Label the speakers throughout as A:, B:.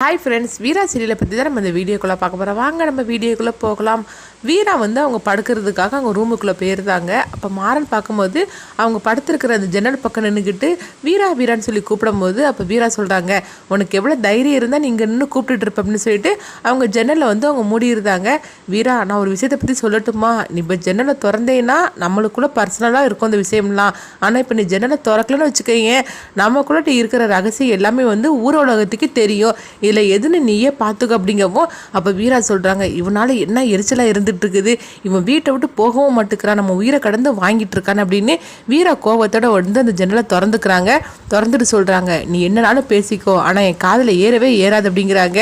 A: Hi friends, வீரா சீரியலை பற்றி தான் நம்ம இந்த வீடியோக்குள்ளே பார்க்க போகிறோம். வாங்க நம்ம வீடியோக்குள்ளே போகலாம். வீரா அவங்க படுக்கிறதுக்காக அவங்க ரூமுக்குள்ளே போயிருந்தாங்க. அப்போ மாறன் பார்க்கும்போது அவங்க படுத்திருக்கிற அந்த ஜன்னல் பக்கம் நின்றுக்கிட்டு வீரா வீரான்னு சொல்லி கூப்பிடும்போது அப்போ வீரா சொல்கிறாங்க, உனக்கு எவ்வளோ தைரியம் இருந்தால் நீங்கள் நின்று கூப்பிட்டுட்டு இருப்ப அப்படின்னு சொல்லிட்டு அவங்க ஜன்னலை அவங்க மூடியிருந்தாங்க. வீரா, நான் ஒரு விஷயத்தை பற்றி சொல்லட்டுமா? நீ இப்போ ஜன்னலை திறந்தேன்னா நம்மளுக்குள்ளே பர்சனலாக இருக்கும் அந்த விஷயம்லாம். ஆனால் இப்போ நீ ஜன்னலை திறக்கலன்னு வச்சுக்கோங்க, நமக்குள்ளே இருக்கிற ரகசியம் எல்லாமே ஊர உலகத்துக்கு தெரியும். இதில் எதுன்னு நீயே பார்த்துக்க அப்படிங்கவும் அப்போ வீரா சொல்கிறாங்க, இவனால் என்ன எரிச்சலாக இருந்துட்டு இருக்குது, இவன் வீட்டை விட்டு போகவும் மாட்டுக்கிறான், நம்ம உயிரை கடந்து வாங்கிட்டு இருக்கான் அப்படின்னு வீரா கோபத்தோட அந்த ஜன்னலை திறந்துட்டு சொல்கிறாங்க, நீ என்னனாலும் பேசிக்கோ, ஆனால் என் காதில் ஏறவே ஏறாது அப்படிங்கிறாங்க.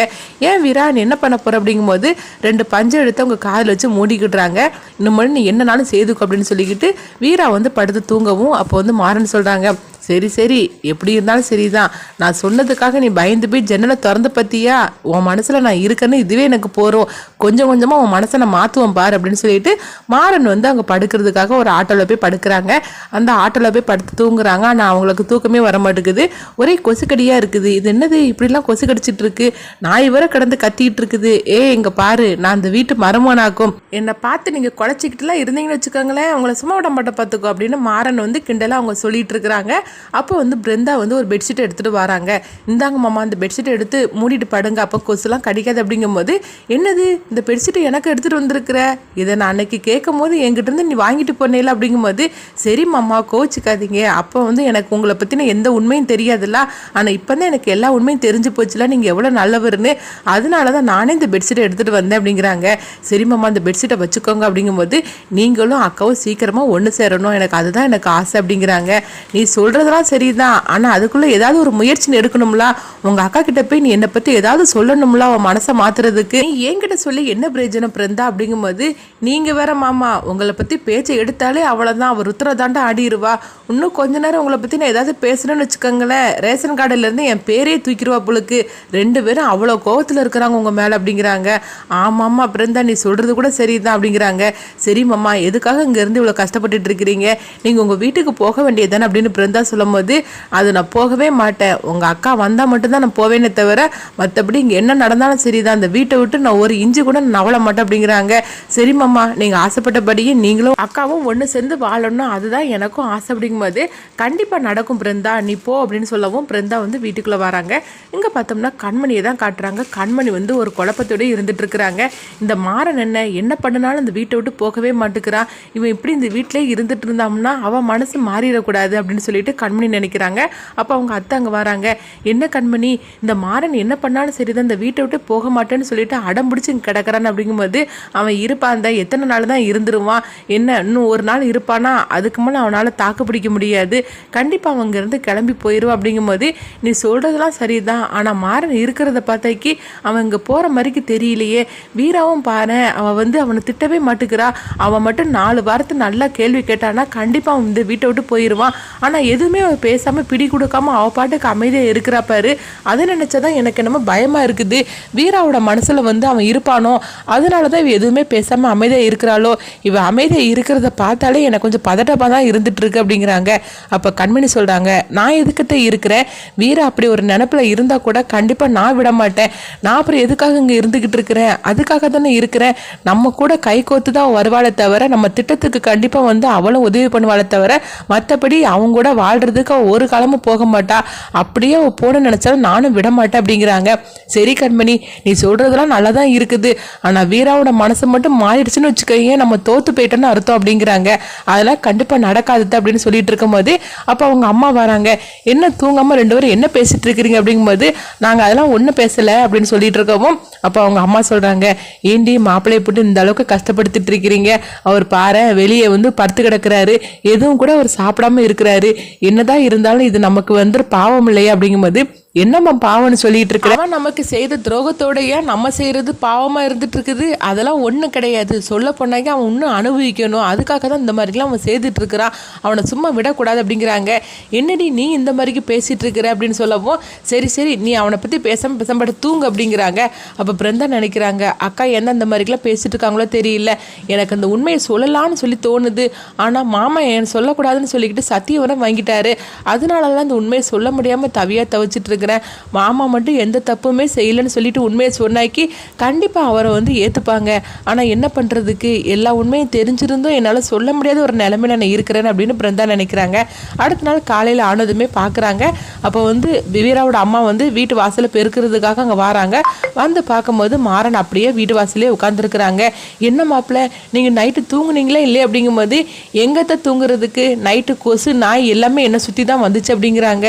A: ஏன் வீரா, நீ என்ன பண்ண போகிற அப்படிங்கும்போது 2 பஞ்சை எடுத்து அவங்க காதில் வச்சு மூடிக்கிட்டுறாங்க. இன்னும் நீ என்னனாலும் செய்துக்கோ அப்படின்னு சொல்லிக்கிட்டு வீரா படுத்து தூங்கவும் அப்போ மாறன்னு சொல்கிறாங்க, சரி சரி, எப்படி இருந்தாலும் சரிதான், நான் சொன்னதுக்காக நீ பயந்து போய் ஜன்னலை திறந்து பற்றியா, உன் மனசில் நான் இருக்கேன்னு இதுவே எனக்கு போகிறோம், கொஞ்சம் கொஞ்சமாக உன் மனசை நான் மாற்றுவேன் பாரு அப்படின்னு சொல்லிட்டு மாறன் அவங்க படுக்கிறதுக்காக ஒரு ஆட்டோவில் போய் படுக்கிறாங்க. அந்த ஆட்டோவில் போய் படுத்து தூங்குறாங்க. ஆனால் அவங்களுக்கு தூக்கமே வர மாட்டேங்குது, ஒரே கொசுக்கடியாக இருக்குது. இது என்னது இப்படிலாம் கொசு கடிச்சிட்டு இருக்கு, நாய் வரை கிடந்து கத்திட்டு இருக்குது. இங்கே பாரு, நான் அந்த வீட்டு மரமானாக்கும், என்னை பார்த்து நீங்கள் குழச்சிக்கிட்டுலாம் இருந்தீங்கன்னு வச்சுக்கோங்களேன், அவங்கள சும்மா விட மாட்டேன் பார்த்துக்கோ அப்படின்னு மாறன் கிண்டலாக அவங்க சொல்லிட்டு இருக்கிறாங்க. அப்போ பிருந்தா ஒரு பெட்ஷீட் எடுத்துகிட்டு வராங்க. இந்தாங்க மாமா, அந்த பெட்ஷீட்டை எடுத்து மூடிட்டு படுங்க, அப்போ கொசுலாம் கடிக்காது அப்படிங்கும்போது, என்னது இந்த பெட்ஷீட்டை எனக்கு எடுத்துகிட்டு வந்திருக்கிற, இதை நான் அன்னைக்கு கேட்கும் போது என்கிட்ட இருந்து நீ வாங்கிட்டு போனேல அப்படிங்கும்போது, சரி மாமா கோச்சிக்காதீங்க, அப்போ எனக்கு உங்களை பற்றின எந்த உண்மையும் தெரியாதுல்ல, ஆனால் இப்போ தான் எனக்கு எல்லா உண்மையும் தெரிஞ்சு போச்சுல, நீங்கள் எவ்வளோ நல்லவருன்னு, அதனால தான் நானே இந்த பெட்ஷீட்டை எடுத்துகிட்டு வந்தேன் அப்படிங்கிறாங்க. சரி மாமா, அந்த பெட்ஷீட்டை வச்சுக்கோங்க அப்படிங்கும்போது, நீங்களும் அக்காவும் சீக்கிரமாக ஒன்று சேரணும், எனக்கு எனக்கு ஆசை அப்படிங்கிறாங்க. நீ சொல்கிறது சரிதான், ஆனா அதுக்குள்ள ஏதாவது ஒரு முயற்சி எடுக்கணும்ல, உங்க அக்கா கிட்ட போய் நீ என்னை பத்தி ஏதாவது சொல்லணும்ல, அவன் மனசை மாத்துறதுக்கு, நீ என்கிட்ட சொல்லி என்ன பிரயோஜனம் பிறந்தா அப்படிங்கும்போது, நீங்க வேற மாமா, உங்களை பத்தி பேச்சை எடுத்தாலே அவ்வளவுதான், அவர் உத்தரதாண்டா ஆடிடுவா, இன்னும் கொஞ்ச நேரம் உங்களை பத்தி நான் ஏதாவது பேசணும்னு வச்சுக்கோங்களேன், ரேஷன் கார்டுல இருந்து என் பேரே தூக்கிடுவா புளுக்கு, 2 பேரும் அவ்வளோ கோவத்துல இருக்கிறாங்க உங்க மேல அப்படிங்கிறாங்க. ஆமாம்மா பிறந்தா, நீ சொல்றது கூட சரிதான் அப்படிங்கிறாங்க. சரி மாமா, எதுக்காக இங்க இருந்து இவ்வளவு கஷ்டப்பட்டுட்டு இருக்கிறீங்க, நீங்க உங்க வீட்டுக்கு போக வேண்டியதானே அப்படின்னு பிறந்தா சொல்லும் போது, அது நான் போகவே மாட்டேன், உங்கள் அக்கா வந்தால் மட்டும்தான் நான் போவேனே தவிர மற்றபடி இங்கே என்ன நடந்தாலும் சரிதான், அந்த வீட்டை விட்டு நான் ஒரு இஞ்சி கூட நவள மாட்டேன் அப்படிங்கிறாங்க. சரி மாமா, நீங்கள் ஆசைப்பட்டபடியே நீங்களும் அக்காவும் ஒன்று சேர்ந்து வாழணும், அதுதான் எனக்கும் ஆசை அப்படிங்கும்போது, கண்டிப்பாக நடக்கும் பிருந்தா, நீ போ அப்படின்னு சொல்லவும் பிருந்தா வீட்டுக்குள்ளே வராங்க. இங்கே பார்த்தோம்னா கண்மணியை தான் காட்டுறாங்க. கண்மணி ஒரு குழப்பத்தோடு இருந்துட்டு இருக்கிறாங்க. இந்த மாறன் என்ன பண்ணினாலும் இந்த வீட்டை விட்டு போகவே மாட்டேங்கிறான், இவன் இப்படி இந்த வீட்டிலே இருந்துட்டு இருந்தாம்னா அவன் மனசு மாறிடக்கூடாது அப்படின்னு சொல்லிட்டு கண்மணி நினைக்கிறாங்க. அப்போ அவங்க அத்தை அங்கே வராங்க. என்ன கண்மணி, இந்த மாறன் என்ன பண்ணாலும் சரிதான், இந்த வீட்டை விட்டு போக மாட்டேன்னு சொல்லிட்டு அடம் பிடிச்சி கிடக்கிறான் அப்படிங்கும்போது, அவன் இருப்பான் தான், எத்தனை நாள் தான் இருந்துருவான், என்ன இன்னும் ஒரு நாள் இருப்பானா, அதுக்கு மேலே அவனால் தாக்கு பிடிக்க முடியாது, கண்டிப்பாக அவங்க இருந்து கிளம்பி போயிடுவான் அப்படிங்கும்போது, நீ சொல்கிறதுலாம் சரிதான், ஆனால் மாறன் இருக்கிறத பார்த்தாக்கி அவன் இங்கே போகிற மாதிரிக்கு தெரியலையே, வீராவும் பாரு, அவன் அவனை திட்டவே மாட்டுக்கிறா, அவன் மட்டும் 4 வாரத்து நல்லா கேள்வி கேட்டானா கண்டிப்பாக அவன் இந்த வீட்டை விட்டு போயிடுவான், ஆனால் எதுவுமே அவன் பேசாமல் பிடி கொடுக்காம அவ பாட்டுக்கு அமைதியாக இருக்கிறா பாரு, அதை நினச்சாதான் எனக்கு என்னமோ பயமாக இருக்குது, வீராவோட மனசில் அவன் இருப்பானோ, அதனால தான் இவ எதுவுமே பேசாமல் அமைதியாக இருக்கிறாளோ, இவ அமைதியாக இருக்கிறத பார்த்தாலே எனக்கு கொஞ்சம் பதட்டமாக தான் இருந்துட்டு இருக்கு அப்படிங்கிறாங்க. அப்போ கண்மணி சொல்கிறாங்க, நான் எதுக்கிட்ட இருக்கிறேன், வீரா அப்படி ஒரு நினப்பில் இருந்தால் கூட கண்டிப்பாக நான் விட மாட்டேன், நான் அப்புறம் எதுக்காக இங்கே இருந்துக்கிட்டு இருக்கிறேன், அதுக்காக தானே இருக்கிறேன், நம்ம கூட கை கோத்து தான் வருவாளை தவிர நம்ம திட்டத்துக்கு கண்டிப்பாக அவளும் உதவி பண்ணுவாளை தவிர மற்றபடி அவங்க கூட வாழ்றதுக்கு அவள் ஒரு காலமும் போக மாட்டா, அப்படியே அவள் போன நினைச்சாலும் நானும் விட மாட்டேன் அப்படிங்கிறாங்க. சரி கண்மணி, நீ சொல்றதெல்லாம் நல்லா தான் இருக்குது, ஆனால் வீராவோட மனசு மட்டும் மாறிடுச்சுன்னு வச்சுக்கோங்க, நம்ம தோத்து போயிட்டோன்னு அர்த்தம் அப்படிங்கிறாங்க. அதெல்லாம் கண்டிப்பாக நடக்காது அப்படின்னு சொல்லிட்டு இருக்கும் போது அப்போ அவங்க அம்மா வராங்க. என்ன தூங்காமல் 2 பேரும் என்ன பேசிட்டு இருக்கிறீங்க அப்படிங்கும்போது, நாங்கள் அதெல்லாம் ஒன்றும் பேசலை அப்படின்னு சொல்லிட்டு இருக்கவும் அப்போ அவங்க அம்மா சொல்கிறாங்க, ஏண்டி மாப்பிள்ளையை போட்டு இந்த அளவுக்கு கஷ்டப்படுத்திட்டு இருக்கிறீங்க, அவர் பாரு வெளியே படுத்து கிடக்கிறாரு, எதுவும் கூட அவர் சாப்பிடாம இருக்கிறாரு, என்னதான் இருந்தாலும் இது நமக்கு பாவம் இல்லையா அப்படிங்கும்போது, என்னம்மா பாவம்னு சொல்லிட்டு இருக்கிற, நமக்கு செய்த துரோகத்தோடையா நம்ம செய்யறது பாவமா இருந்துட்டு இருக்குது, அதெல்லாம் ஒன்றும் கிடையாது, சொல்ல போனாங்க அவன் இன்னும் அனுபவிக்கணும், அதுக்காக தான் இந்த மாதிரிலாம் அவன் செய்துட்டு இருக்கிறான், அவனை சும்மா விடக்கூடாது அப்படிங்கிறாங்க. என்னடி நீ இந்த மாதிரிக்கு பேசிட்டு இருக்கிற அப்படின்னு சொல்லவும், சரி சரி நீ அவனை பற்றி பேசாம தூங்கு அப்படிங்கிறாங்க. அப்போ பிருந்தா நினைக்கிறாங்க, அக்கா என்ன இந்த மாதிரிலாம் பேசிட்டு இருக்காங்களோ தெரியல, எனக்கு அந்த உண்மையை சொல்லலான்னு சொல்லி தோணுது, ஆனால் மாமா என் சொல்லக்கூடாதுன்னு சொல்லிக்கிட்டு சத்தியவரம் வாங்கிட்டாரு, அதனாலலாம் அந்த உண்மையை சொல்ல முடியாமல் தவிச்சிட்டு இருக்க இருக்கிறேன். மாமா மட்டும் எந்த தப்புமே செய்யலைன்னு சொல்லிட்டு உண்மையை சொன்னாக்கி கண்டிப்பாக அவரை வந்து ஏற்றுப்பாங்க. ஆனால் என்ன பண்ணுறதுக்கு, எல்லா உண்மையும் தெரிஞ்சிருந்தும் என்னால் சொல்ல முடியாத ஒரு நிலைமையில நான் இருக்கிறேன் அப்படின்னு பிருந்தா நினைக்கிறாங்க. அடுத்த நாள் காலையில் ஆனதுமே பார்க்குறாங்க. அப்போ வந்து வீராவோட அம்மா வந்து வீட்டு வாசலில் பெருக்கிறதுக்காக அங்கே வராங்க. வந்து பார்க்கும்போது மாறன் அப்படியே வீட்டு வாசலே உட்காந்துருக்குறாங்க. என்ன மாப்பிள்ள, நீங்கள் நைட்டு தூங்குனீங்களே இல்லையே அப்படிங்கும்போது, எங்கத்த தூங்குறதுக்கு, நைட்டு கொசு நாய் எல்லாமே என்னை சுற்றி தான் வந்துச்சு அப்படிங்கிறாங்க.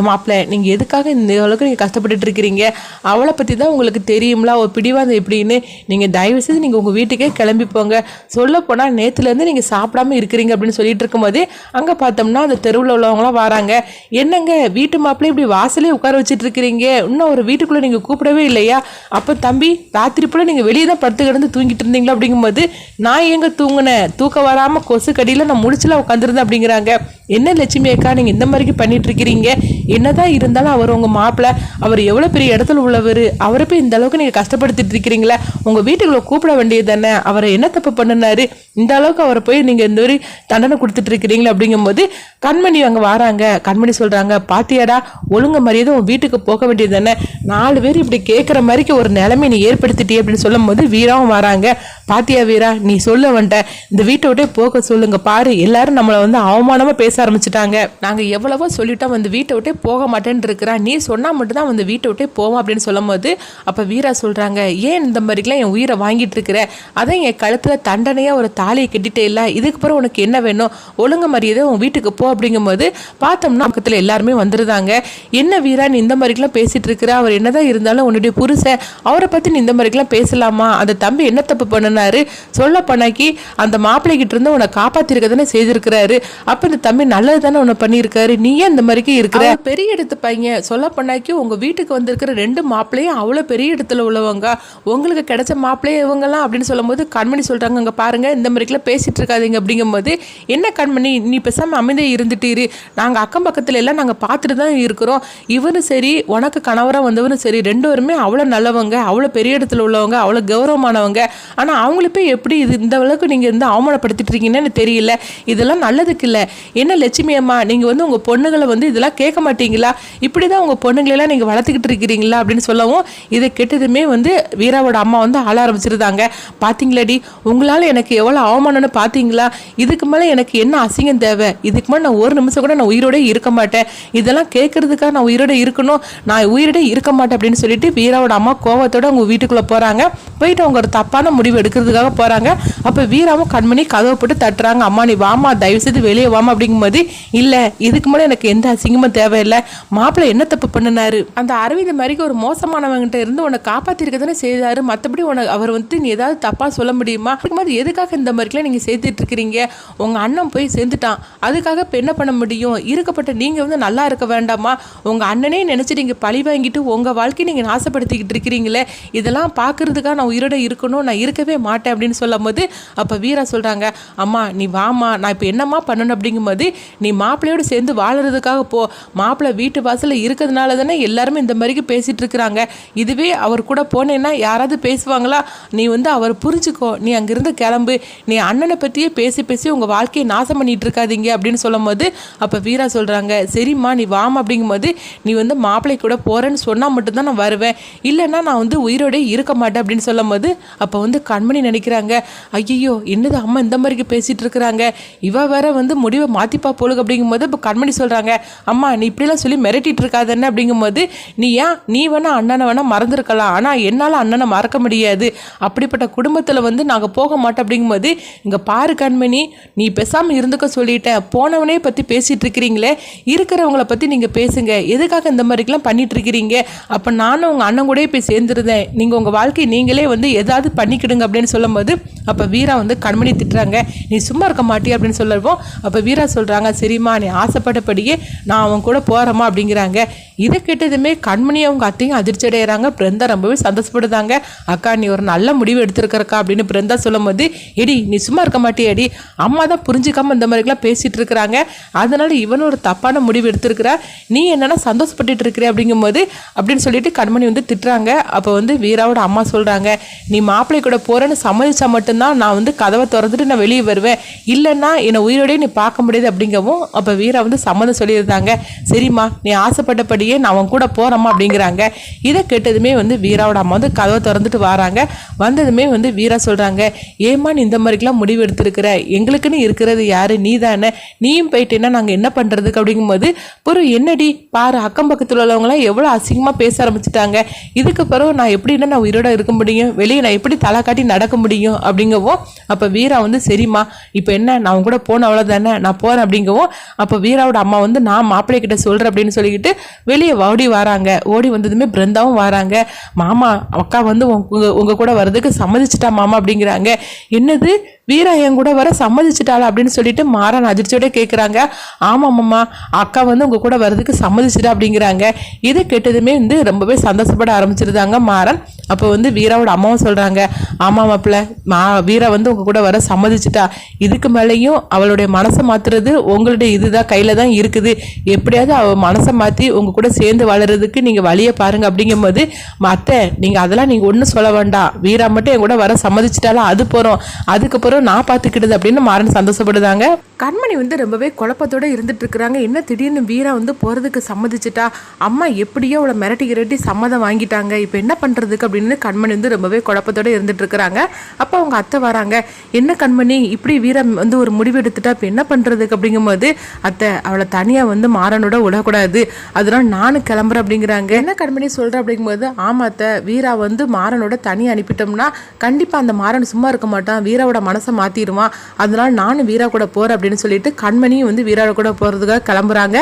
A: மாப்பிள்ள, நீங்கள் எதுக்காக இந்த அளவுக்கு நீங்கள் கஷ்டப்பட்டுட்டு இருக்கிறீங்க, அவளை பற்றி தான் உங்களுக்கு தெரியும்ல, ஒரு பிடிவாதம் எப்படின்னு. நீங்கள் தயவு செய்து நீங்கள் உங்கள் வீட்டுக்கே கிளம்பி போங்க. சொல்லப்போனால் நேற்றுலேருந்து நீங்கள் சாப்பிடாம இருக்கிறீங்க அப்படின்னு சொல்லிட்டு இருக்கும்போது அங்கே பார்த்தோம்னா அந்த தெருவில் உள்ளவங்களாம் வராங்க. என்னங்க வீட்டு மாப்பிள்ளை இப்படி வாசலே உட்கார வச்சுட்டு இருக்கிறீங்க, இன்னும் ஒரு வீட்டுக்குள்ளே நீங்கள் கூப்பிடவே இல்லையா? அப்போ தம்பி, ராத்திரி போல் நீங்கள் வெளியே தான் படுத்து கிடந்து தூங்கிட்டு இருந்தீங்களா அப்படிங்கும்போது, நான் எங்கே தூங்கினேன், தூக்கம் வராமல் கொசு கடியில் நான் முடிச்சுலாம் உட்காந்துருந்தேன் அப்படிங்கிறாங்க. என்ன லட்சுமி அக்கா, நீங்கள் இந்த மாதிரிக்கு பண்ணிட்டு இருக்கிறீங்க? என்னதான் இருந்தாலும் அவர் உங்கள் மாப்பிள்ளை, அவர் எவ்வளோ பெரிய இடத்துல உள்ளவர், அவரை போய் இந்த அளவுக்கு நீங்கள் கஷ்டப்படுத்திட்டு இருக்கிறீங்களே, உங்கள் வீட்டுக்குள்ளே கூப்பிட வேண்டியது தானே, அவரை என்ன தப்பு பண்ணினாரு, இந்த அளவுக்கு அவரை போய் நீங்கள் இந்த மாதிரி தண்டனை கொடுத்துட்டு இருக்கிறீங்களே அப்படிங்கும்போது கண்மணி அங்கே வராங்க. கண்மணி சொல்கிறாங்க, பாத்தியாடா, ஒழுங்கு மரியாதை உன் வீட்டுக்கு போக வேண்டியது தானே, 4 பேர் இப்படி கேட்குற மாதிரிக்கு ஒரு நிலைமை நீ ஏற்படுத்திட்டே அப்படின்னு சொல்லும் போது வீராவும் வராங்க. பாத்தியா வீரா, நீ சொல்ல வந்துட்ட, இந்த வீட்டை விட்டே போக சொல்லுங்க, பாரு எல்லாரும் நம்மளை வந்து அவமானமாக பேச ஆரம்பிச்சிட்டாங்க, நாங்கள் எவ்வளவோ சொல்லிட்டோம் வந்து வீட்டை விட்டே போக மாட்டேன்னு இருக்கிறா, நீ சொன்னால் மட்டும்தான் வந்து வீட்டை விட்டே போவோம் அப்படின்னு சொல்லும் போது அப்போ வீரா சொல்கிறாங்க, ஏன் இந்த மாதிரிலாம் என் உயிரை வாங்கிட்டு இருக்கிற, அதான் என் கழுத்தில் தண்டனையாக ஒரு தாலியை கட்டிட்டே இல்லை, இதுக்கு பிறகு உனக்கு என்ன வேணும், ஒழுங்கு மரியாதை உன் வீட்டுக்கு போ அப்படிங்கும்போது பார்த்தோம்னா பக்கத்தில் எல்லாருமே வந்துருந்தாங்க. என்ன வீரா நீ இந்த மாதிரிலாம் பேசிட்டு இருக்கிற, அவர் என்னதான் இருந்தாலும் உன்னுடைய புருஷன், அவரை பற்றி நீ இந்த மாதிரிலாம் பேசலாமா, அந்த தம்பி என்ன தப்பு பண்ணினாரு, சொல்ல பண்ணாக்கி அந்த மாப்பிள்ளை கிட்ட இருந்து உன்னை காப்பாத்திருக்க தானே செய்திருக்கிறாரு, அப்போ இந்த தம்பி நல்லது தானே உன்னை பண்ணியிருக்காரு, நீ ஏன் இந்த மாதிரிக்கு இருக்கிற, பெரிய இடத்து பையன், சொல்ல பண்ணாக்கி உங்கள் வீட்டுக்கு வந்திருக்கிற 2 மாப்பிள்ளையும் அவ்வளோ பெரிய இடத்துல உள்ளவங்க, உங்களுக்கு கிடைச்ச மாப்பிள்ளையே இவங்கலாம் அப்படின்னு சொல்லும் போது கண்மணி சொல்கிறாங்க, அங்கே பாருங்க இந்த மாதிரிக்கெல்லாம் பேசிட்டு இருக்காதீங்க அப்படிங்கும்போது, என்ன கண்மணி நீ பேசாமல் அமைதியாக இருந்துட்டீரு, நாங்கள் அக்கம் பக்கத்துல எல்லாம் நாங்கள் பார்த்துட்டு தான் இருக்கிறோம், இவரும் சரி உனக்கு கணவராக வந்தவரும் சரி 2 பேருமே அவ்வளோ நல்லவங்க, அவ்வளோ பெரிய இடத்துல உள்ளவங்க, அவ்வளோ கௌரவமானவங்க, ஆனால் அவங்கள போய் எப்படி இது இந்த அளவுக்கு நீங்கள் வந்து அவமானப்படுத்திட்டு இருக்கீங்கன்னு தெரியல, இதெல்லாம் நல்லதுக்கு இல்லை. என்ன லட்சுமி அம்மா, நீங்கள் வந்து உங்கள் பொண்ணுகளை வந்து இதெல்லாம் கேட்க மாட்டீங்களா, இப்படி தான் உங்கள் பொண்ணுங்களெல்லாம் நீங்கள் வளர்த்துக்கிட்டு இருக்கிறீங்களா அப்படின்னு சொல்லவும் இதை கெட்டதுமே வந்து வீராவோட அம்மா வந்து ஆள ஆரம்பிச்சிருந்தாங்க. பார்த்தீங்களாடி, உங்களால் எனக்கு எவ்வளோ அவமானம்னு பார்த்தீங்களா, இதுக்கு மேலே எனக்கு என்ன அசிங்கம் தேவை, இதுக்கு மேலே நான் ஒரு நிமிஷம் கூட நான் உயிரோட இருக்க மாட்டேன், இதெல்லாம் கேட்கறதுக்காக நான் உயிரோட இருக்கணும், நான் உயிரோட இருக்க மாட்டேன் அப்படின்னு சொல்லிட்டு வீராவோட அம்மா கோவத்தோட அவங்க வீட்டுக்குள்ளே போகிறாங்க. போயிட்டு அவங்க ஒரு தப்பான முடிவு எடுக்கிறதுக்காக போகிறாங்க. அப்போ வீராவும் கண்மணி கதவை போட்டு தட்டுறாங்க, அம்மா நீ வாமா, தயவு செய்து வெளியே வாமா அப்படிங்கும்போது, இல்லை இதுக்கு மேலே எனக்கு எந்த அசிங்கமும் தேவையில்லை, மாப்பிள்ளை என்ன தப்பு பண்ணினாரு, அந்த அரவிந்த் மாதிரிக்கு ஒரு மோசமானவங்கிட்ட இருந்து உன்னை காப்பாற்றிருக்க தானே செய்தாரு, மற்றபடி உனக்கு அவர் வந்து நீ ஏதாவது தப்பாக சொல்ல முடியுமா, அப்படிங்கும்போது எதுக்காக இந்த மாதிரிலாம் நீங்கள் சேர்த்துட்டு இருக்கிறீங்க, உங்கள் அண்ணன் போய் சேர்ந்துட்டான், அதுக்காக இப்போ என்ன பண்ண முடியும், இருக்கப்பட்ட நீங்கள் வந்து நல்லா இருக்க வேண்டாமா, உங்கள் அண்ணனே நினச்சி நீங்கள் பழி வாங்கிட்டு உங்கள் வாழ்க்கையை நீங்கள் நாசப்படுத்திக்கிட்டு இருக்கிறீங்களே, இதெல்லாம் பார்க்கறதுக்காக நான் உயிரோட இருக்கணும், நான் இருக்கவே மாட்டேன் அப்படின்னு சொல்லும் போது அப்போ வீரா சொல்கிறாங்க, அம்மா நீ வாமா, நான் இப்போ என்னம்மா பண்ணணும் அப்படிங்கும்போது, நீ மாப்பிள்ளையோடு சேர்ந்து வாழறதுக்காக போ, மாப்பிள்ளை வீட்டு வாசலில் இருக்கிறதுனால தானே எல்லாருமே இந்த மாதிரிக்கு பேசிகிட்டு இருக்கிறாங்க, இதுவே அவர் கூட போனேன்னா யாராவது பேசுவாங்களா, நீ வந்து அவர் புரிஞ்சுக்கோ, நீ அங்கேருந்து கிளம்பு, நீ அண்ணனை பற்றியே பேசி பேசி உங்கள் வாழ்க்கையை நாசம் பண்ணிட்டு இருக்காதீங்க அப்படின்னு சொல்லும் போது அப்போ வீரா சொல்கிறாங்க, சரிம்மா நீ வாமா அப்படிங்கும்போது, நீ வந்து மாப்பிள்ளை கூட போகிறேன்னு சொன்னால் மட்டும்தான் நான் வருவேன், இல்லைன்னா நான் வந்து உயிரோடே இருக்க மாட்டேன் அப்படின்னு சொல்லும் போது அப்போ வந்து கண்மணி நினைக்கிறாங்க, ஐயோ என்னது அம்மா இந்த மாதிரிக்கு பேசிகிட்டு இருக்கிறாங்க, இவ வேற வந்து முடிவை மாற்றிப்பா போலுக்கு அப்படிங்கும்போது இப்போ கண்மணி சொல்கிறாங்க, அம்மா நீ இப்படிலாம் சொல்லி மிரட்டிட்டு இருக்காதுன்னு அப்படிங்கும்போது, நீ வேணா அண்ணனை வேணா மறந்துருக்கலாம், ஆனால் என்னால் அண்ணனை மறக்க முடியாது, அப்படிப்பட்ட குடும்பத்தில் வந்து நாங்கள் போக மாட்டோம் அப்படிங்கும்போது, இங்கே பாரு கண்மணி, நீ பேசாமல் இருந்துக்க சொல்லிட்டேன், போனவனே பற்றி பேசிகிட்டு இருக்கிறீங்களே, இருக்கிறவங்கள பற்றி நீங்கள் பேசுங்க, எதுக்காக இந்த மாதிரிக்கெலாம் பண்ணிட்டு இருக்கிறீங்க, அப்போ நானும் உங்கள் அண்ணன் கூட போய் சேர்ந்துருந்தேன், நீங்கள் உங்கள் வாழ்க்கையை நீங்களே வந்து ஏதாவது பண்ணிக்கிடுங்க அப்படின்னு சொல்லும்போது அப்போ வீரா வந்து கண்மணி திட்டுறாங்க, நீ சும்மா இருக்க மாட்டியா அப்படின்னு சொல்லவும் அப்போ வீரா சொல்கிறாங்க, சரிம்மா நீ ஆசைப்பட்டபடியே நான் அவன் கூட போகிறேம்மா அப்படிங்கிறாங்க. இதை கேட்டதுமே கண்மணி அவங்க அத்தையும் அதிர்ச்சி அடைகிறாங்க. பிருந்தா ரொம்பவே சந்தோஷப்படுதாங்க, அக்கா நீ ஒரு நல்ல முடிவு எடுத்துருக்கிறக்கா அப்படின்னு பிருந்தா சொல்லும் போது, எடி நீ சும்மா இருக்க மாட்டியாடி, அம்மா தான் புரிஞ்சிக்காமல் இந்த மாதிரிலாம் பேசிகிட்டு இருக்கிறாங்க, அதனால இவனும் ஒரு தப்பான முடிவு எடுத்திருக்கிறா, நீ என்னென்னா சந்தோஷப்பட்டுட்டு இருக்கிற அப்படிங்கும்போது அப்படின்னு சொல்லிட்டு கண்மணி வந்து திட்டுறாங்க. அப்போ வந்து வீராவோட அம்மா சொல்கிறாங்க, நீ மாப்பிள்ளை கூட போகிறேன்னு வந்து சம்மதிச்சா மட்டும்தான் நான் வந்து கதவை திறந்துட்டு நான் வெளியே வருவேன், இல்லைன்னா என்னை உயிரோடய நீ பார்க்க முடியாது அப்படிங்கவும் அப்போ வீரா வந்து சம்மதம் சொல்லியிருந்தாங்க. சரிம்மா நீ ஆசைப்பட்டபடியே நான் அவன் கூட போகிறம்மா அப்படிங்கிறாங்க. இதை கேட்டதுமே வந்து வீராவோட அம்மா வந்து கதவை திறந்துட்டு வராங்க. வந்ததுமே வந்து வீரா சொல்கிறாங்க, ஏம்மா நீ இந்த மாதிரிக்கெலாம் முடிவு எடுத்துருக்கிற, எங்களுக்குன்னு இருக்கிறது யார், நீ தானே, நீயும் போயிட்டேன்னா நாங்கள் என்ன பண்ணுறதுக்கு அப்படிங்கும்போது பிறகு என்னடி பாரு அக்கம் பக்கத்தில் உள்ளவங்களாம் எவ்வளோ அசிங்கமாக பேச ஆரம்பிச்சிட்டாங்க, இதுக்கு பிறகு நான் எப்படின்னா நான் உயிரோட இருக்க முடியும், வெளியே நான் எப்படி தலை காட்டி நடக்க முடியும் அப்படிங்கவும் அப்போ வீரா வந்து சரிம்மா இப்போ என்ன நான் கூட போன அவ்வளோதானே நான் போகிறேன் அப்படிங்கவும் அப்போ வீராவோட அம்மா வந்து நான் மாப்பிள்ளை கிட்ட சொல்கிறேன் அப்படின்னு சொல்லிக்கிட்டு வெளியே ஓடி வராங்க. ஓடி வந்ததுமே பிருந்தாவும் வராங்க. மாமா அக்கா வந்து உங்க கூட வர்றதுக்கு சம்மதிச்சிட்டா மாமா அப்படிங்கிறாங்க. என்னது வீரா என் கூட வர சம்மதிச்சிட்டாளா அப்படின்னு சொல்லிட்டு மாறன் அதிர்ச்சியோட கேட்குறாங்க. ஆமாம்மா அக்கா வந்து உங்க கூட வர்றதுக்கு சம்மதிச்சிட்டா அப்படிங்கிறாங்க. இதை கேட்டதுமே வந்து ரொம்பவே சந்தோஷப்பட ஆரம்பிச்சிருந்தாங்க மாறன். அப்போ வந்து வீராவோட அம்மாவும் சொல்கிறாங்க, ஆமாம் மாப்பிள்ள வீரா வந்து உங்க கூட வர சம்மதிச்சிட்டா, இதுக்கு மேலேயும் அவளுடைய மனசை மாற்றுறது உங்களுடைய இதுதான் கையில் தான் இருக்குது, எப்படியாவது அவள் மனசை மாற்றி உங்கள் கூட சேர்ந்து வளர்கிறதுக்கு நீங்கள் வழியை பாருங்கள் அப்படிங்கும்போது அத்தை நீங்கள் அதெல்லாம் நீங்கள் ஒன்றும் சொல்ல வேண்டாம், வீரா மட்டும் என் கூட வர சம்மதிச்சிட்டாலும் அது போகிறோம், அதுக்கப்புறம் நான் பார்த்துக்கிட்டது அப்படின்னு மாறன் சந்தோஷப்படுதாங்க. கண்மணி வந்து ரொம்பவே குழப்பத்தோடு இருந்துட்டு இருக்கிறாங்க. என்ன திடீர்னு வீரா வந்து போகிறதுக்கு சம்மதிச்சிட்டா, அம்மா எப்படியோ அவளை மிரட்டி சம்மதம் வாங்கிட்டாங்க, இப்போ என்ன பண்ணுறதுக்கு அப்படின்னு கண்மணி வந்து ரொம்பவே குழப்பத்தோடு இருந்துட்டு இருக்கிறாங்க. அப்போ அவங்க அத்தை வராங்க. என்ன கண்மணி இப்படி வீரா வந்து ஒரு முடிவு எடுத்துட்டா இப்போ என்ன பண்ணுறதுக்கு அப்படிங்கும்போது அத்தை அவளை தனியாக வந்து மாறனோட விடக்கூடாது, அதனால் நானும் கிளம்புறேன் அப்படிங்கிறாங்க. என்ன கண்மணி சொல்கிறேன் அப்படிங்கும்போது ஆமாம் அத்தை வீரா வந்து மாறனோட தனியாக அனுப்பிட்டோம்னா கண்டிப்பாக அந்த மாறன் சும்மா இருக்க மாட்டான், வீராவோட மனசை மாற்றிடுவான், அதனால் நானும் வீரா கூட போகிறேன் அப்படின்னு சொல்லிட்டு கண்மணியும் வந்து வீராவோட கூட போகிறதுக்காக கிளம்புறாங்க.